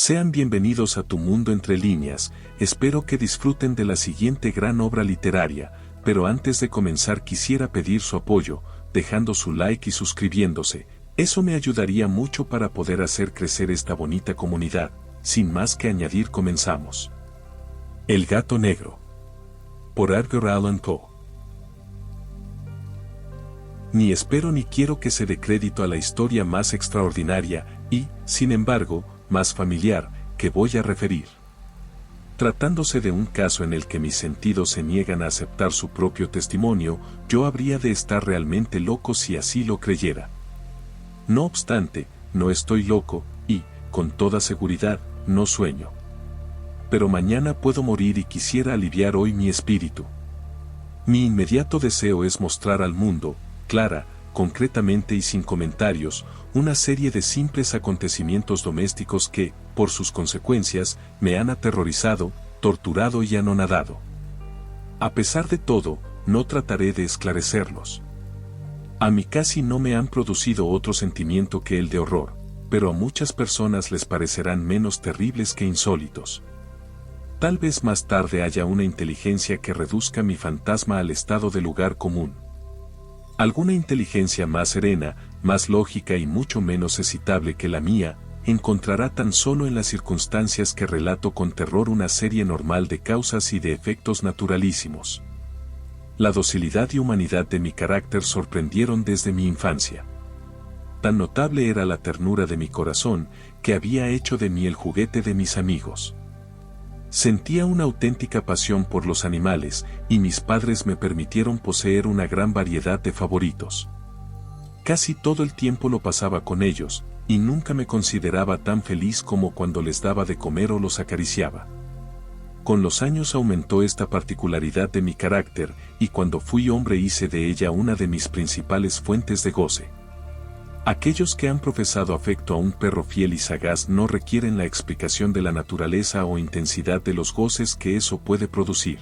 Sean bienvenidos a Tu Mundo Entre Líneas, espero que disfruten de la siguiente gran obra literaria, pero antes de comenzar quisiera pedir su apoyo, dejando su like y suscribiéndose, eso me ayudaría mucho para poder hacer crecer esta bonita comunidad. Sin más que añadir, comenzamos. El gato negro. Por Edgar Allan Poe. Ni espero ni quiero que se dé crédito a la historia más extraordinaria y, sin embargo, más familiar, que voy a referir. Tratándose de un caso en el que mis sentidos se niegan a aceptar su propio testimonio, yo habría de estar realmente loco si así lo creyera. No obstante, no estoy loco, y, con toda seguridad, no sueño. Pero mañana puedo morir y quisiera aliviar hoy mi espíritu. Mi inmediato deseo es mostrar al mundo, clara, concretamente y sin comentarios, una serie de simples acontecimientos domésticos que, por sus consecuencias, me han aterrorizado, torturado y anonadado. A pesar de todo, no trataré de esclarecerlos. A mí casi no me han producido otro sentimiento que el de horror, pero a muchas personas les parecerán menos terribles que insólitos. Tal vez más tarde haya una inteligencia que reduzca mi fantasma al estado de lugar común. Alguna inteligencia más serena, más lógica y mucho menos excitable que la mía, encontrará tan solo en las circunstancias que relato con terror una serie normal de causas y de efectos naturalísimos. La docilidad y humanidad de mi carácter sorprendieron desde mi infancia. Tan notable era la ternura de mi corazón, que había hecho de mí el juguete de mis amigos. Sentía una auténtica pasión por los animales, y mis padres me permitieron poseer una gran variedad de favoritos. Casi todo el tiempo lo pasaba con ellos, y nunca me consideraba tan feliz como cuando les daba de comer o los acariciaba. Con los años aumentó esta particularidad de mi carácter, y cuando fui hombre hice de ella una de mis principales fuentes de goce. Aquellos que han profesado afecto a un perro fiel y sagaz no requieren la explicación de la naturaleza o intensidad de los goces que eso puede producir.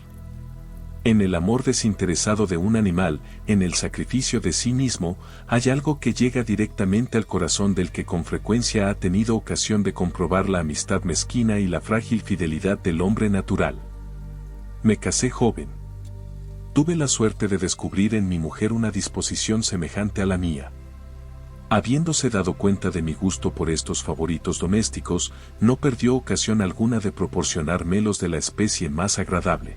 En el amor desinteresado de un animal, en el sacrificio de sí mismo, hay algo que llega directamente al corazón del que con frecuencia ha tenido ocasión de comprobar la amistad mezquina y la frágil fidelidad del hombre natural. Me casé joven. Tuve la suerte de descubrir en mi mujer una disposición semejante a la mía. Habiéndose dado cuenta de mi gusto por estos favoritos domésticos, no perdió ocasión alguna de proporcionármelos de la especie más agradable.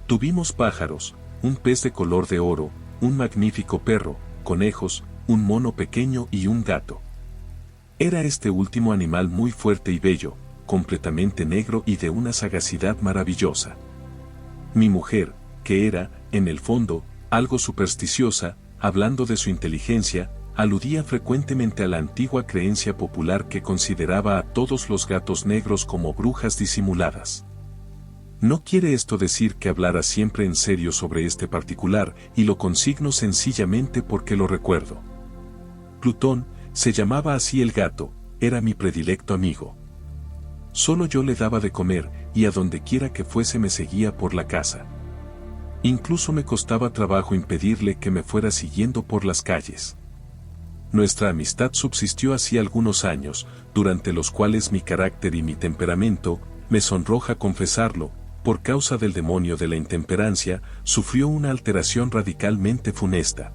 Tuvimos pájaros, un pez de color de oro, un magnífico perro, conejos, un mono pequeño y un gato. Era este último animal muy fuerte y bello, completamente negro y de una sagacidad maravillosa. Mi mujer, que era, en el fondo, algo supersticiosa, hablando de su inteligencia, aludía frecuentemente a la antigua creencia popular que consideraba a todos los gatos negros como brujas disimuladas. No quiere esto decir que hablara siempre en serio sobre este particular, y lo consigno sencillamente porque lo recuerdo. Plutón, se llamaba así el gato, era mi predilecto amigo. Solo yo le daba de comer, y a donde quiera que fuese me seguía por la casa. Incluso me costaba trabajo impedirle que me fuera siguiendo por las calles. Nuestra amistad subsistió así algunos años, durante los cuales mi carácter y mi temperamento, me sonroja confesarlo, por causa del demonio de la intemperancia, sufrió una alteración radicalmente funesta.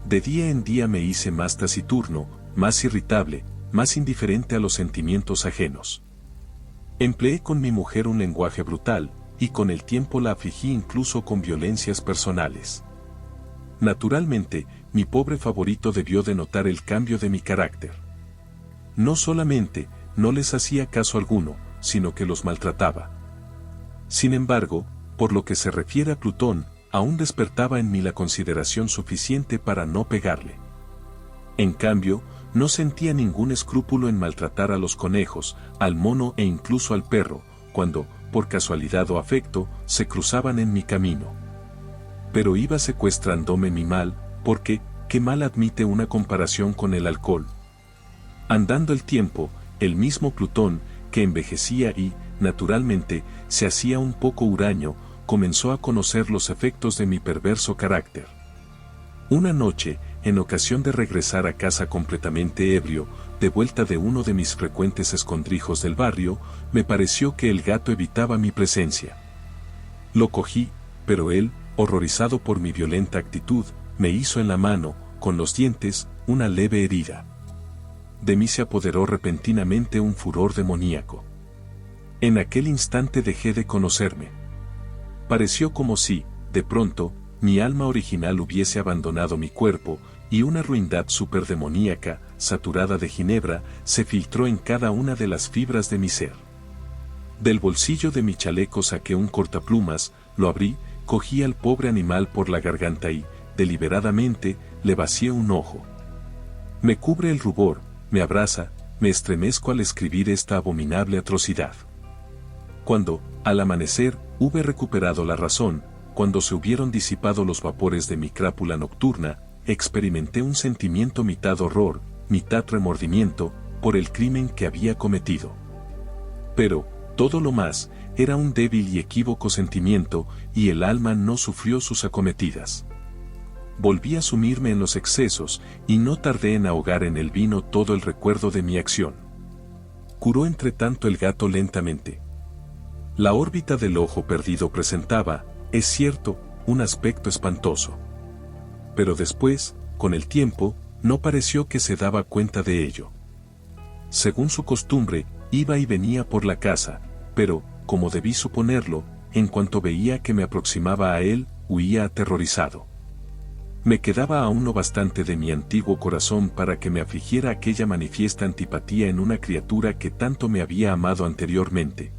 De día en día me hice más taciturno, más irritable, más indiferente a los sentimientos ajenos. Empleé con mi mujer un lenguaje brutal, y con el tiempo la afligí incluso con violencias personales. Naturalmente, mi pobre favorito debió de notar el cambio de mi carácter. No solamente, no les hacía caso alguno, sino que los maltrataba. Sin embargo, por lo que se refiere a Plutón, aún despertaba en mí la consideración suficiente para no pegarle. En cambio, no sentía ningún escrúpulo en maltratar a los conejos, al mono e incluso al perro, cuando, por casualidad o afecto, se cruzaban en mi camino. Pero iba secuestrándome mi mal, porque, ¿qué mal admite una comparación con el alcohol? Andando el tiempo, el mismo Plutón, que envejecía y, naturalmente, se hacía un poco huraño, comenzó a conocer los efectos de mi perverso carácter. Una noche, en ocasión de regresar a casa completamente ebrio, de vuelta de uno de mis frecuentes escondrijos del barrio, me pareció que el gato evitaba mi presencia. Lo cogí, pero él, horrorizado por mi violenta actitud, me hizo en la mano, con los dientes, una leve herida. De mí se apoderó repentinamente un furor demoníaco. En aquel instante dejé de conocerme. Pareció como si, de pronto, mi alma original hubiese abandonado mi cuerpo, y una ruindad superdemoníaca, saturada de ginebra, se filtró en cada una de las fibras de mi ser. Del bolsillo de mi chaleco saqué un cortaplumas, lo abrí, cogí al pobre animal por la garganta y, deliberadamente, le vacié un ojo. Me cubre el rubor, me abraza, me estremezco al escribir esta abominable atrocidad. Cuando, al amanecer, hube recuperado la razón, cuando se hubieron disipado los vapores de mi crápula nocturna, experimenté un sentimiento mitad horror, mitad remordimiento, por el crimen que había cometido. Pero, todo lo más, era un débil y equívoco sentimiento, y el alma no sufrió sus acometidas. Volví a sumirme en los excesos, y no tardé en ahogar en el vino todo el recuerdo de mi acción. Curó entre tanto el gato lentamente. La órbita del ojo perdido presentaba, es cierto, un aspecto espantoso. Pero después, con el tiempo, no pareció que se daba cuenta de ello. Según su costumbre, iba y venía por la casa, pero, como debí suponerlo, en cuanto veía que me aproximaba a él, huía aterrorizado. Me quedaba aún lo bastante de mi antiguo corazón para que me afligiera aquella manifiesta antipatía en una criatura que tanto me había amado anteriormente.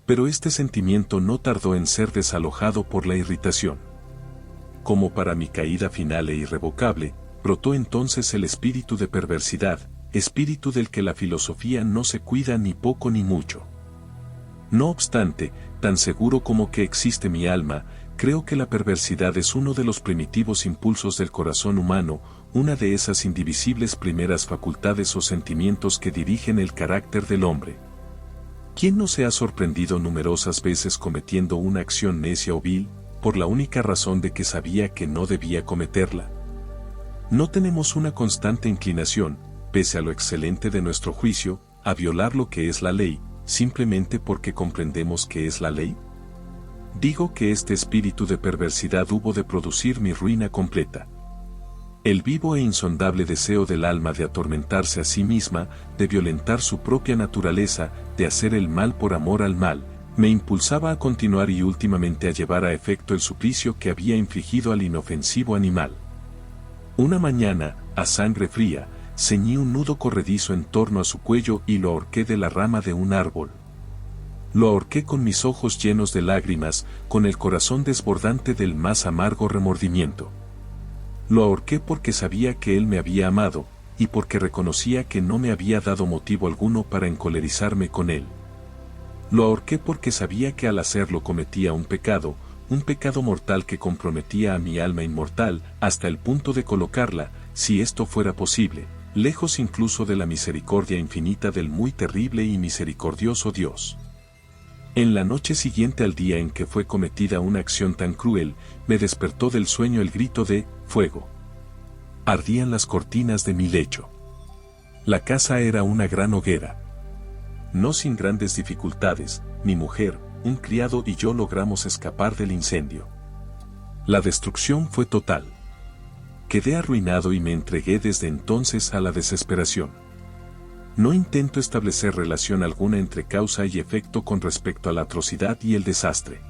Pero este sentimiento no tardó en ser desalojado por la irritación. Como para mi caída final e irrevocable, brotó entonces el espíritu de perversidad, espíritu del que la filosofía no se cuida ni poco ni mucho. No obstante, tan seguro como que existe mi alma, creo que la perversidad es uno de los primitivos impulsos del corazón humano, una de esas indivisibles primeras facultades o sentimientos que dirigen el carácter del hombre. ¿Quién no se ha sorprendido numerosas veces cometiendo una acción necia o vil, por la única razón de que sabía que no debía cometerla? ¿No tenemos una constante inclinación, pese a lo excelente de nuestro juicio, a violar lo que es la ley, simplemente porque comprendemos que es la ley? Digo que este espíritu de perversidad hubo de producir mi ruina completa. El vivo e insondable deseo del alma de atormentarse a sí misma, de violentar su propia naturaleza, de hacer el mal por amor al mal, me impulsaba a continuar y últimamente a llevar a efecto el suplicio que había infligido al inofensivo animal. Una mañana, a sangre fría, ceñí un nudo corredizo en torno a su cuello y lo ahorqué de la rama de un árbol. Lo ahorqué con mis ojos llenos de lágrimas, con el corazón desbordante del más amargo remordimiento. Lo ahorqué porque sabía que él me había amado, y porque reconocía que no me había dado motivo alguno para encolerizarme con él. Lo ahorqué porque sabía que al hacerlo cometía un pecado mortal que comprometía a mi alma inmortal, hasta el punto de colocarla, si esto fuera posible, lejos incluso de la misericordia infinita del muy terrible y misericordioso Dios. En la noche siguiente al día en que fue cometida una acción tan cruel, me despertó del sueño el grito de «fuego». Ardían las cortinas de mi lecho. La casa era una gran hoguera. No sin grandes dificultades, mi mujer, un criado y yo logramos escapar del incendio. La destrucción fue total. Quedé arruinado y me entregué desde entonces a la desesperación. No intento establecer relación alguna entre causa y efecto con respecto a la atrocidad y el desastre.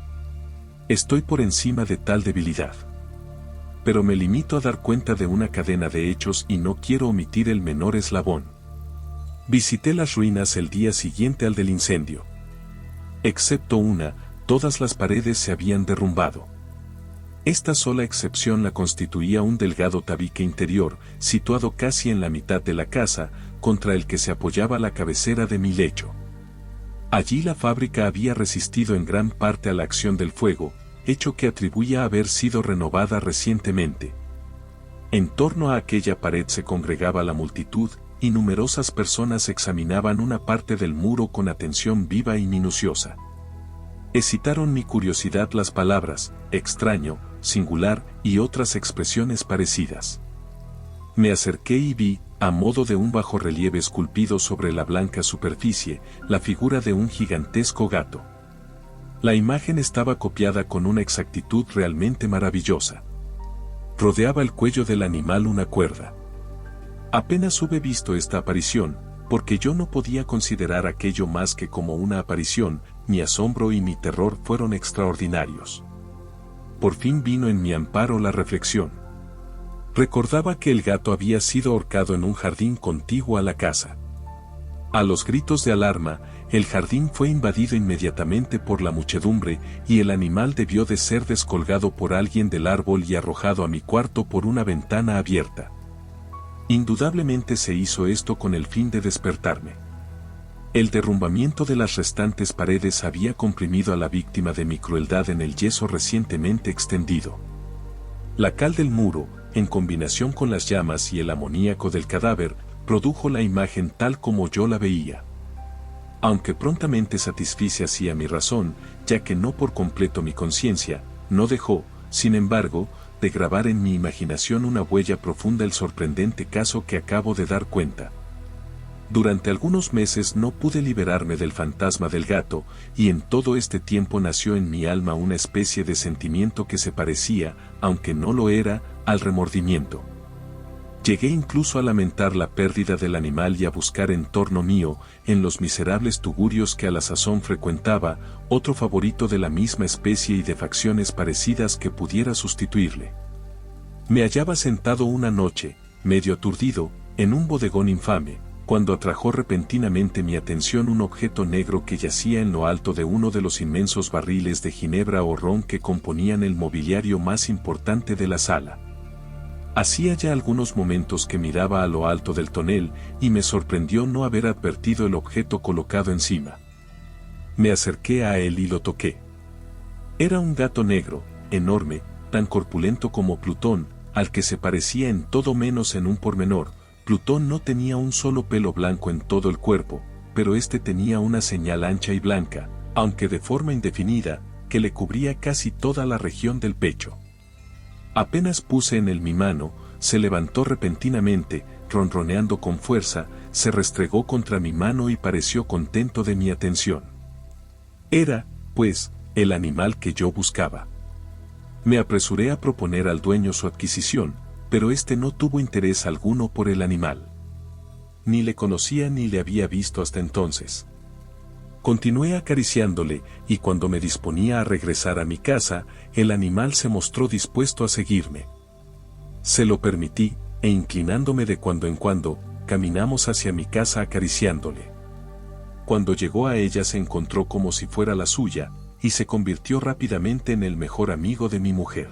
Estoy por encima de tal debilidad. Pero me limito a dar cuenta de una cadena de hechos y no quiero omitir el menor eslabón. Visité las ruinas el día siguiente al del incendio. Excepto una, todas las paredes se habían derrumbado. Esta sola excepción la constituía un delgado tabique interior, situado casi en la mitad de la casa, contra el que se apoyaba la cabecera de mi lecho. Allí la fábrica había resistido en gran parte a la acción del fuego, hecho que atribuía a haber sido renovada recientemente. En torno a aquella pared se congregaba la multitud, y numerosas personas examinaban una parte del muro con atención viva y minuciosa. Excitaron mi curiosidad las palabras, extraño, singular, y otras expresiones parecidas. Me acerqué y vi, a modo de un bajorrelieve esculpido sobre la blanca superficie, la figura de un gigantesco gato. La imagen estaba copiada con una exactitud realmente maravillosa. Rodeaba el cuello del animal una cuerda. Apenas hube visto esta aparición, porque yo no podía considerar aquello más que como una aparición, mi asombro y mi terror fueron extraordinarios. Por fin vino en mi amparo la reflexión. Recordaba que el gato había sido ahorcado en un jardín contiguo a la casa. A los gritos de alarma, el jardín fue invadido inmediatamente por la muchedumbre y el animal debió de ser descolgado por alguien del árbol y arrojado a mi cuarto por una ventana abierta. Indudablemente se hizo esto con el fin de despertarme. El derrumbamiento de las restantes paredes había comprimido a la víctima de mi crueldad en el yeso recientemente extendido. La cal del muro, en combinación con las llamas y el amoníaco del cadáver, produjo la imagen tal como yo la veía. Aunque prontamente satisfice así a mi razón, ya que no por completo mi conciencia, no dejó, sin embargo, de grabar en mi imaginación una huella profunda el sorprendente caso que acabo de dar cuenta. Durante algunos meses no pude liberarme del fantasma del gato, y en todo este tiempo nació en mi alma una especie de sentimiento que se parecía, aunque no lo era, al remordimiento. Llegué incluso a lamentar la pérdida del animal y a buscar en torno mío, en los miserables tugurios que a la sazón frecuentaba, otro favorito de la misma especie y de facciones parecidas que pudiera sustituirle. Me hallaba sentado una noche, medio aturdido, en un bodegón infame, cuando atrajo repentinamente mi atención un objeto negro que yacía en lo alto de uno de los inmensos barriles de ginebra o ron que componían el mobiliario más importante de la sala. Hacía ya algunos momentos que miraba a lo alto del tonel y me sorprendió no haber advertido el objeto colocado encima. Me acerqué a él y lo toqué. Era un gato negro, enorme, tan corpulento como Plutón, al que se parecía en todo menos en un pormenor. Plutón no tenía un solo pelo blanco en todo el cuerpo, pero este tenía una señal ancha y blanca, aunque de forma indefinida, que le cubría casi toda la región del pecho. Apenas puse en él mi mano, se levantó repentinamente, ronroneando con fuerza, se restregó contra mi mano y pareció contento de mi atención. Era, pues, el animal que yo buscaba. Me apresuré a proponer al dueño su adquisición, pero éste no tuvo interés alguno por el animal. Ni le conocía ni le había visto hasta entonces. Continué acariciándole, y cuando me disponía a regresar a mi casa, el animal se mostró dispuesto a seguirme. Se lo permití, e inclinándome de cuando en cuando, caminamos hacia mi casa acariciándole. Cuando llegó a ella se encontró como si fuera la suya, y se convirtió rápidamente en el mejor amigo de mi mujer.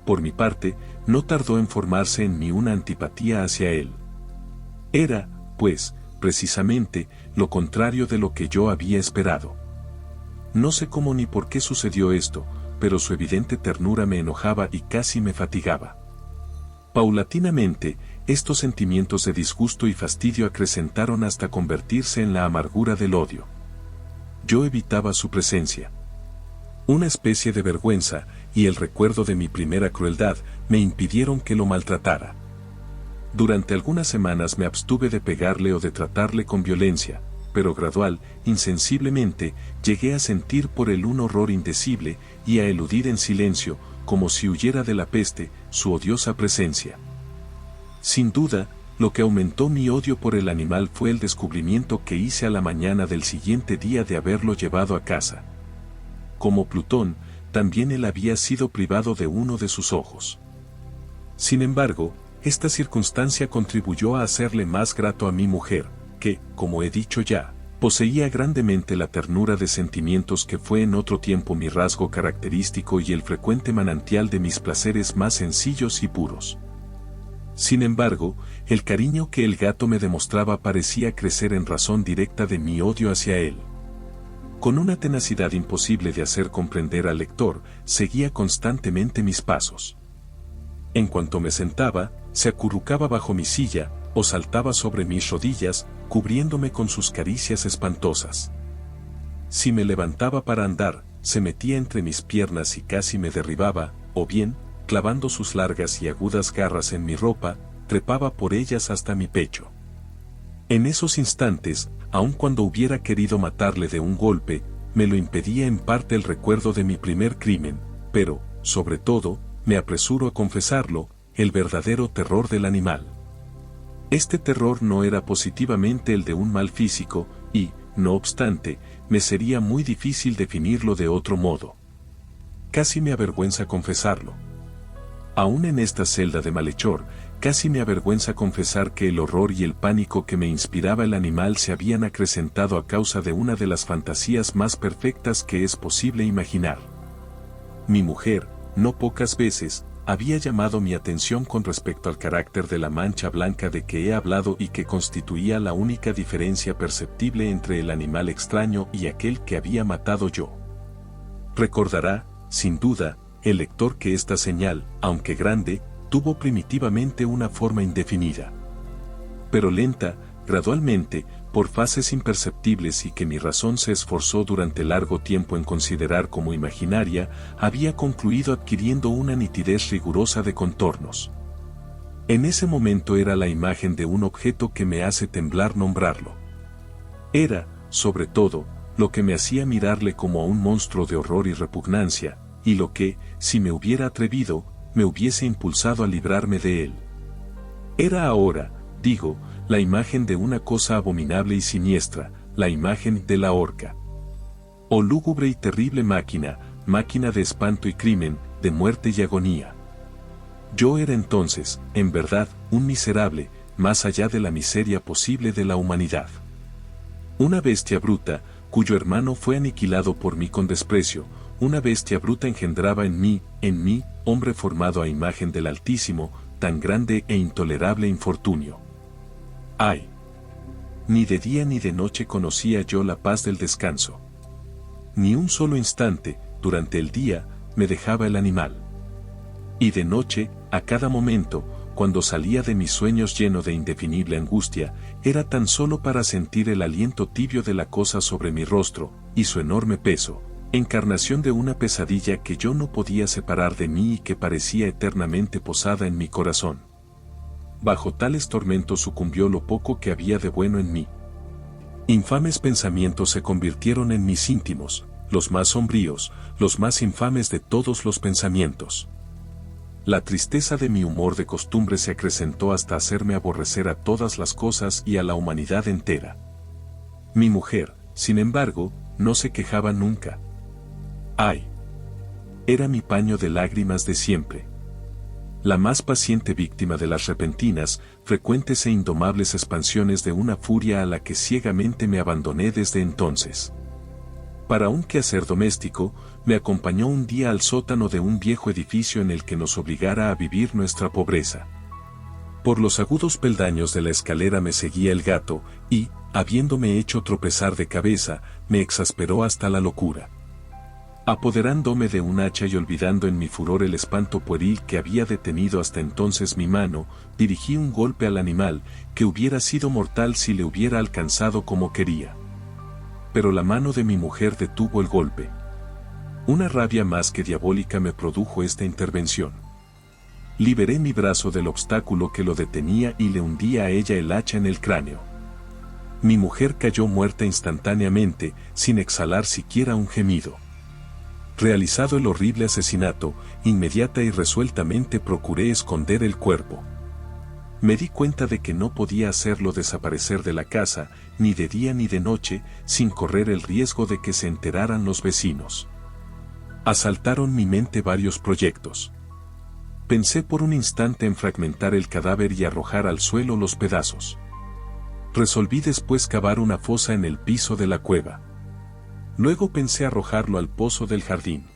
Por mi parte, no tardó en formarse en mí una antipatía hacia él. Era, pues, precisamente, lo contrario de lo que yo había esperado. No sé cómo ni por qué sucedió esto, pero su evidente ternura me enojaba y casi me fatigaba. Paulatinamente, estos sentimientos de disgusto y fastidio acrecentaron hasta convertirse en la amargura del odio. Yo evitaba su presencia. Una especie de vergüenza y el recuerdo de mi primera crueldad me impidieron que lo maltratara. Durante algunas semanas me abstuve de pegarle o de tratarle con violencia, pero gradual, insensiblemente, llegué a sentir por él un horror indecible y a eludir en silencio, como si huyera de la peste, su odiosa presencia. Sin duda, lo que aumentó mi odio por el animal fue el descubrimiento que hice a la mañana del siguiente día de haberlo llevado a casa. Como Plutón, también él había sido privado de uno de sus ojos. Sin embargo, esta circunstancia contribuyó a hacerle más grato a mi mujer, que, como he dicho ya, poseía grandemente la ternura de sentimientos que fue en otro tiempo mi rasgo característico y el frecuente manantial de mis placeres más sencillos y puros. Sin embargo, el cariño que el gato me demostraba parecía crecer en razón directa de mi odio hacia él. Con una tenacidad imposible de hacer comprender al lector, seguía constantemente mis pasos. En cuanto me sentaba, se acurrucaba bajo mi silla, o saltaba sobre mis rodillas, cubriéndome con sus caricias espantosas. Si me levantaba para andar, se metía entre mis piernas y casi me derribaba, o bien, clavando sus largas y agudas garras en mi ropa, trepaba por ellas hasta mi pecho. En esos instantes, aun cuando hubiera querido matarle de un golpe, me lo impedía en parte el recuerdo de mi primer crimen, pero, sobre todo, me apresuro a confesarlo, el verdadero terror del animal. Este terror no era positivamente el de un mal físico, y, no obstante, me sería muy difícil definirlo de otro modo. Casi me avergüenza confesarlo. Aún en esta celda de malhechor, casi me avergüenza confesar que el horror y el pánico que me inspiraba el animal se habían acrecentado a causa de una de las fantasías más perfectas que es posible imaginar. Mi mujer, no pocas veces, había llamado mi atención con respecto al carácter de la mancha blanca de que he hablado y que constituía la única diferencia perceptible entre el animal extraño y aquel que había matado yo. Recordará, sin duda, el lector que esta señal, aunque grande, tuvo primitivamente una forma indefinida. Pero lenta, gradualmente, por fases imperceptibles y que mi razón se esforzó durante largo tiempo en considerar como imaginaria, había concluido adquiriendo una nitidez rigurosa de contornos. En ese momento era la imagen de un objeto que me hace temblar nombrarlo. Era, sobre todo, lo que me hacía mirarle como a un monstruo de horror y repugnancia, y lo que, si me hubiera atrevido, me hubiese impulsado a librarme de él. Era ahora, digo, la imagen de una cosa abominable y siniestra, la imagen de la horca. Oh lúgubre y terrible máquina, máquina de espanto y crimen, de muerte y agonía. Yo era entonces, en verdad, un miserable, más allá de la miseria posible de la humanidad. Una bestia bruta, cuyo hermano fue aniquilado por mí con desprecio, una bestia bruta engendraba en mí, hombre formado a imagen del Altísimo, tan grande e intolerable infortunio. ¡Ay! Ni de día ni de noche conocía yo la paz del descanso. Ni un solo instante, durante el día, me dejaba el animal. Y de noche, a cada momento, cuando salía de mis sueños lleno de indefinible angustia, era tan solo para sentir el aliento tibio de la cosa sobre mi rostro, y su enorme peso, encarnación de una pesadilla que yo no podía separar de mí y que parecía eternamente posada en mi corazón. Bajo tales tormentos sucumbió lo poco que había de bueno en mí. Infames pensamientos se convirtieron en mis íntimos, los más sombríos, los más infames de todos los pensamientos. La tristeza de mi humor de costumbre se acrecentó hasta hacerme aborrecer a todas las cosas y a la humanidad entera. Mi mujer, sin embargo, no se quejaba nunca. ¡Ay! Era mi paño de lágrimas de siempre. La más paciente víctima de las repentinas, frecuentes e indomables expansiones de una furia a la que ciegamente me abandoné desde entonces. Para un quehacer doméstico, me acompañó un día al sótano de un viejo edificio en el que nos obligara a vivir nuestra pobreza. Por los agudos peldaños de la escalera me seguía el gato, y, habiéndome hecho tropezar de cabeza, me exasperó hasta la locura. Apoderándome de un hacha y olvidando en mi furor el espanto pueril que había detenido hasta entonces mi mano, dirigí un golpe al animal, que hubiera sido mortal si le hubiera alcanzado como quería. Pero la mano de mi mujer detuvo el golpe. Una rabia más que diabólica me produjo esta intervención. Liberé mi brazo del obstáculo que lo detenía y le hundí a ella el hacha en el cráneo. Mi mujer cayó muerta instantáneamente, sin exhalar siquiera un gemido. Realizado el horrible asesinato, inmediata y resueltamente procuré esconder el cuerpo. Me di cuenta de que no podía hacerlo desaparecer de la casa, ni de día ni de noche, sin correr el riesgo de que se enteraran los vecinos. Asaltaron mi mente varios proyectos. Pensé por un instante en fragmentar el cadáver y arrojar al suelo los pedazos. Resolví después cavar una fosa en el piso de la cueva. Luego pensé arrojarlo al pozo del jardín.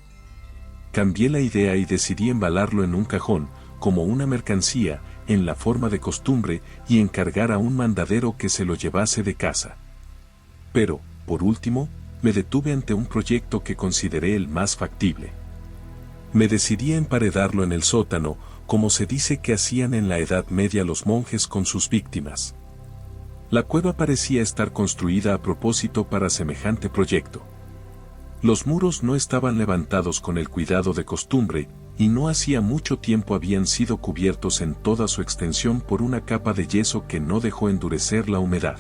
Cambié la idea y decidí embalarlo en un cajón, como una mercancía, en la forma de costumbre, y encargar a un mandadero que se lo llevase de casa. Pero, por último, me detuve ante un proyecto que consideré el más factible. Me decidí a emparedarlo en el sótano, como se dice que hacían en la Edad Media los monjes con sus víctimas. La cueva parecía estar construida a propósito para semejante proyecto. Los muros no estaban levantados con el cuidado de costumbre, y no hacía mucho tiempo habían sido cubiertos en toda su extensión por una capa de yeso que no dejó endurecer la humedad.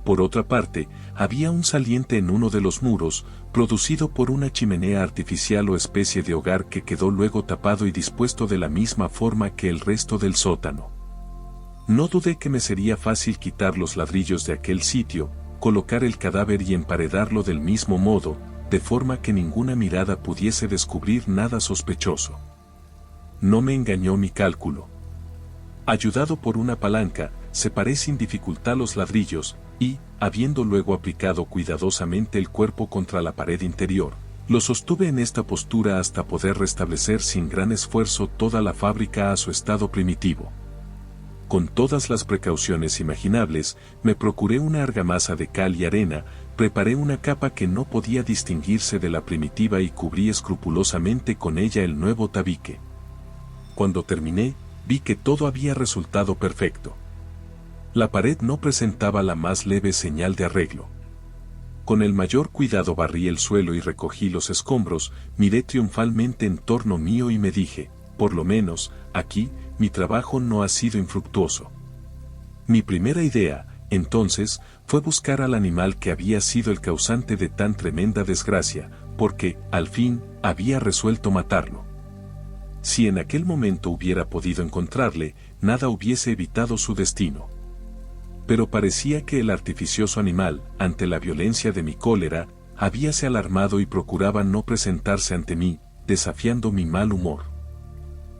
Por otra parte, había un saliente en uno de los muros, producido por una chimenea artificial o especie de hogar que quedó luego tapado y dispuesto de la misma forma que el resto del sótano. No dudé que me sería fácil quitar los ladrillos de aquel sitio, colocar el cadáver y emparedarlo del mismo modo, de forma que ninguna mirada pudiese descubrir nada sospechoso. No me engañó mi cálculo. Ayudado por una palanca, separé sin dificultad los ladrillos, y, habiendo luego aplicado cuidadosamente el cuerpo contra la pared interior, lo sostuve en esta postura hasta poder restablecer sin gran esfuerzo toda la fábrica a su estado primitivo. Con todas las precauciones imaginables, me procuré una argamasa de cal y arena, preparé una capa que no podía distinguirse de la primitiva y cubrí escrupulosamente con ella el nuevo tabique. Cuando terminé, vi que todo había resultado perfecto. La pared no presentaba la más leve señal de arreglo. Con el mayor cuidado barrí el suelo y recogí los escombros, miré triunfalmente en torno mío y me dije, por lo menos, aquí, mi trabajo no ha sido infructuoso. Mi primera idea, entonces, fue buscar al animal que había sido el causante de tan tremenda desgracia, porque, al fin, había resuelto matarlo. Si en aquel momento hubiera podido encontrarle, nada hubiese evitado su destino. Pero parecía que el artificioso animal, ante la violencia de mi cólera, habíase alarmado y procuraba no presentarse ante mí, desafiando mi mal humor.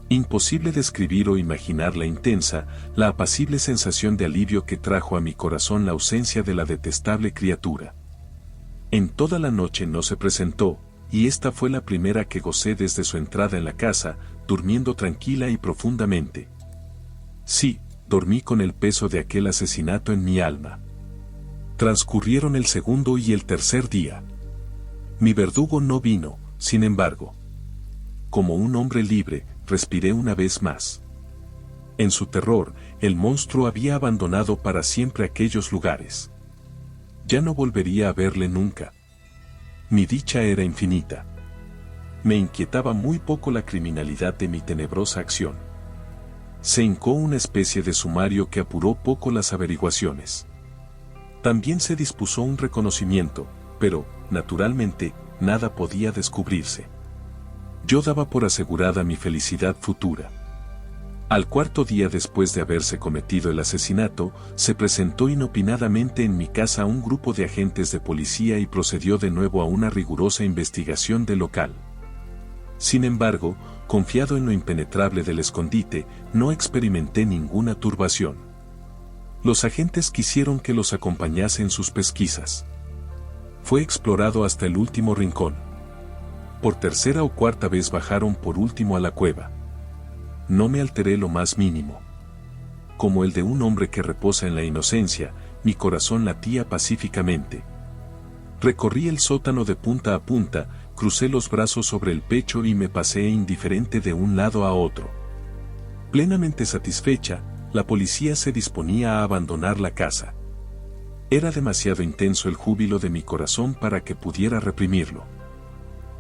Imposible describir o imaginar la intensa, la apacible sensación de alivio que trajo a mi corazón la ausencia de la detestable criatura. En toda la noche no se presentó, y esta fue la primera que gocé desde su entrada en la casa, durmiendo tranquila y profundamente. Sí, dormí con el peso de aquel asesinato en mi alma. Transcurrieron el segundo y el tercer día. Mi verdugo no vino, sin embargo. Como un hombre libre, respiré una vez más. En su terror, el monstruo había abandonado para siempre aquellos lugares. Ya no volvería a verle nunca. Mi dicha era infinita. Me inquietaba muy poco la criminalidad de mi tenebrosa acción. Se hincó una especie de sumario que apuró poco las averiguaciones. También se dispuso un reconocimiento, pero, naturalmente, nada podía descubrirse. Yo daba por asegurada mi felicidad futura. Al cuarto día después de haberse cometido el asesinato, se presentó inopinadamente en mi casa un grupo de agentes de policía y procedió de nuevo a una rigurosa investigación del local. Sin embargo, confiado en lo impenetrable del escondite, no experimenté ninguna turbación. Los agentes quisieron que los acompañase en sus pesquisas. Fue explorado hasta el último rincón. Por tercera o cuarta vez bajaron por último a la cueva. No me alteré lo más mínimo. Como el de un hombre que reposa en la inocencia, mi corazón latía pacíficamente. Recorrí el sótano de punta a punta, crucé los brazos sobre el pecho y me paseé indiferente de un lado a otro. Plenamente satisfecha, la policía se disponía a abandonar la casa. Era demasiado intenso el júbilo de mi corazón para que pudiera reprimirlo.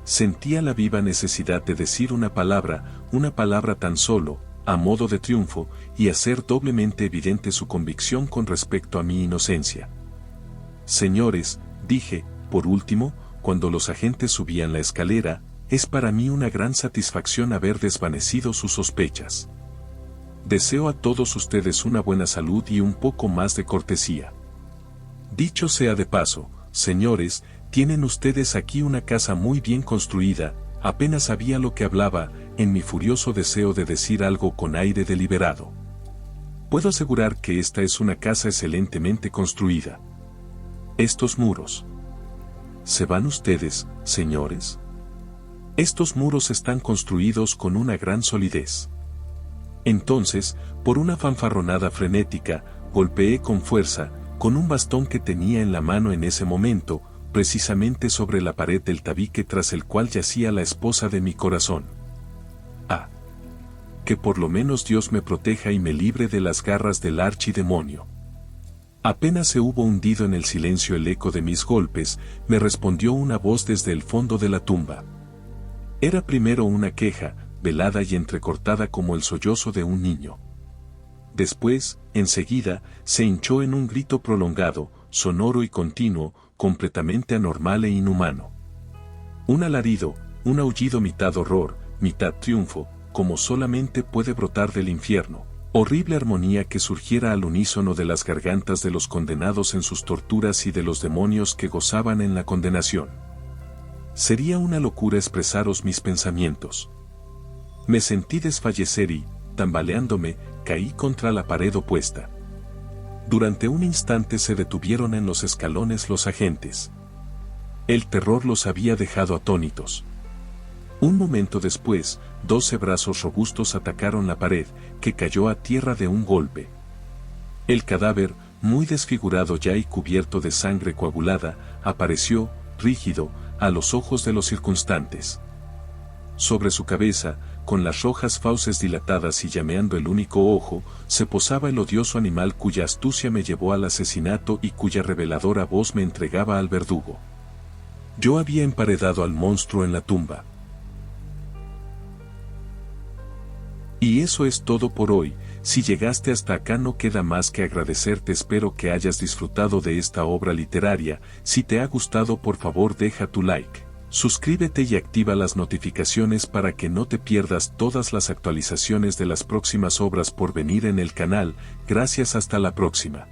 Sentía la viva necesidad de decir una palabra tan solo, a modo de triunfo, y hacer doblemente evidente su convicción con respecto a mi inocencia. Señores, dije, por último, cuando los agentes subían la escalera, es para mí una gran satisfacción haber desvanecido sus sospechas. Deseo a todos ustedes una buena salud y un poco más de cortesía. Dicho sea de paso, señores, tienen ustedes aquí una casa muy bien construida. Apenas sabía lo que hablaba, en mi furioso deseo de decir algo con aire deliberado. Puedo asegurar que esta es una casa excelentemente construida. Estos muros. ¿Se van ustedes, señores? Estos muros están construidos con una gran solidez. Entonces, por una fanfarronada frenética, golpeé con fuerza, con un bastón que tenía en la mano en ese momento, precisamente sobre la pared del tabique tras el cual yacía la esposa de mi corazón. Ah, que por lo menos Dios me proteja y me libre de las garras del archidemonio. Apenas se hubo hundido en el silencio el eco de mis golpes, me respondió una voz desde el fondo de la tumba. Era primero una queja, velada y entrecortada como el sollozo de un niño. Después, enseguida, se hinchó en un grito prolongado, sonoro y continuo, completamente anormal e inhumano. Un alarido, un aullido mitad horror, mitad triunfo, como solamente puede brotar del infierno. Horrible armonía que surgiera al unísono de las gargantas de los condenados en sus torturas y de los demonios que gozaban en la condenación. Sería una locura expresaros mis pensamientos. Me sentí desfallecer y, tambaleándome, caí contra la pared opuesta. Durante un instante se detuvieron en los escalones los agentes. El terror los había dejado atónitos. Un momento después, 12 brazos robustos atacaron la pared, que cayó a tierra de un golpe. El cadáver, muy desfigurado ya y cubierto de sangre coagulada, apareció, rígido, a los ojos de los circunstantes. Sobre su cabeza, con las rojas fauces dilatadas y llameando el único ojo, se posaba el odioso animal cuya astucia me llevó al asesinato y cuya reveladora voz me entregaba al verdugo. Yo había emparedado al monstruo en la tumba. Y eso es todo por hoy. Si llegaste hasta acá no queda más que agradecerte. Espero que hayas disfrutado de esta obra literaria. Si te ha gustado, por favor deja tu like, suscríbete y activa las notificaciones para que no te pierdas todas las actualizaciones de las próximas obras por venir en el canal. Gracias, hasta la próxima.